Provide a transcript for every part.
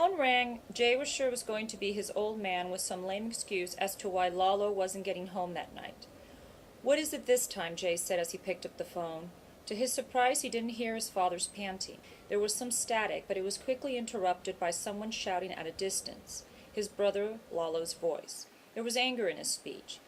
phone rang. Jay was sure it was going to be his old man with some lame excuse as to why Lalo wasn't getting home that night. "What is it this time?" Jay said as he picked up the phone. To his surprise, he didn't hear his father's panting. There was some static, but it was quickly interrupted by someone shouting at a distance, his brother Lalo's voice. There was anger in his speech.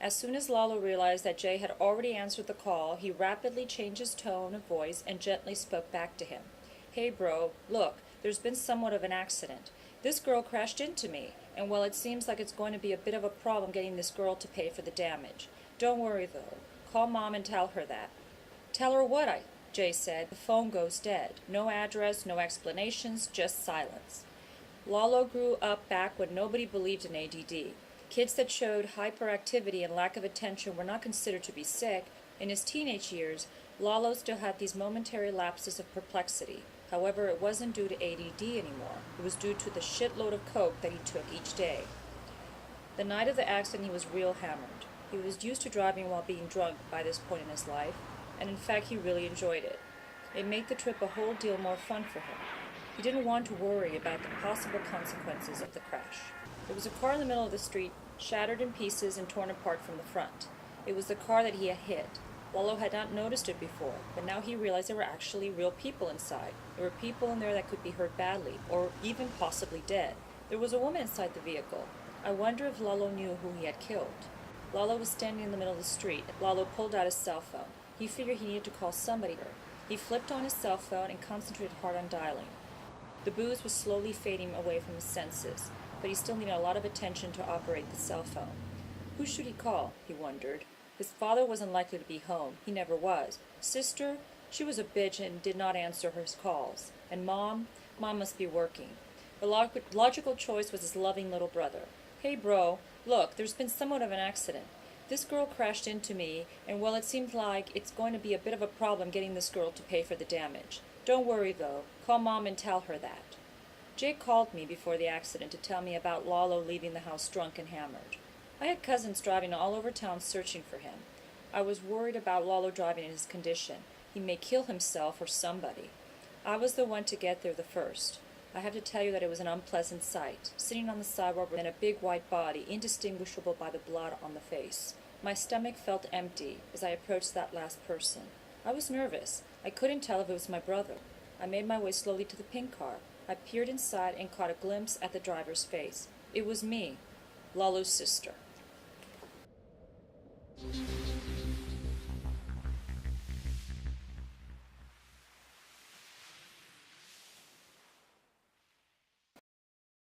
As soon as Lalo realized that Jay had already answered the call, he rapidly changed his tone of voice and gently spoke back to him. "Hey, bro, look, there's been somewhat of an accident. This girl crashed into me, and well, it seems like it's going to be a bit of a problem getting this girl to pay for the damage. Don't worry, though. Call Mom and tell her that." "Tell her what?" Jay said. The phone goes dead. No address, no explanations, just silence. Lalo grew up back when nobody believed in ADD. Kids that showed hyperactivity and lack of attention were not considered to be sick. In his teenage years, Lalo still had these momentary lapses of perplexity. However, it wasn't due to ADD anymore. It was due to the shitload of coke that he took each day. The night of the accident, he was real hammered. He was used to driving while being drunk by this point in his life, and in fact he really enjoyed it. It made the trip a whole deal more fun for him. He didn't want to worry about the possible consequences of the crash. There was a car in the middle of the street, shattered in pieces and torn apart from the front. It was the car that he had hit. Lalo had not noticed it before, but now he realized there were actually real people inside. There were people in there that could be hurt badly, or even possibly dead. There was a woman inside the vehicle. I wonder if Lalo knew who he had killed. Lalo was standing in the middle of the street. Lalo pulled out his cell phone. He figured he needed to call somebody. He flipped on his cell phone and concentrated hard on dialing. The booze was slowly fading away from his senses, but he still needed a lot of attention to operate the cell phone. Who should he call? He wondered. His father wasn't likely to be home. He never was. Sister? She was a bitch and did not answer his calls. And Mom? Mom must be working. The logical choice was his loving little brother. "Hey, bro, look, there's been somewhat of an accident. This girl crashed into me, and well, it seems like it's going to be a bit of a problem getting this girl to pay for the damage. Don't worry, though. Call Mom and tell her that." Jay called me before the accident to tell me about Lalo leaving the house drunk and hammered. I had cousins driving all over town searching for him. I was worried about Lalo driving in his condition. He may kill himself or somebody. I was the one to get there the first. I have to tell you that it was an unpleasant sight, sitting on the sidewalk in a big white body, indistinguishable by the blood on the face. My stomach felt empty as I approached that last person. I was nervous. I couldn't tell if it was my brother. I made my way slowly to the pink car. I peered inside and caught a glimpse at the driver's face. It was me, Lalo's sister.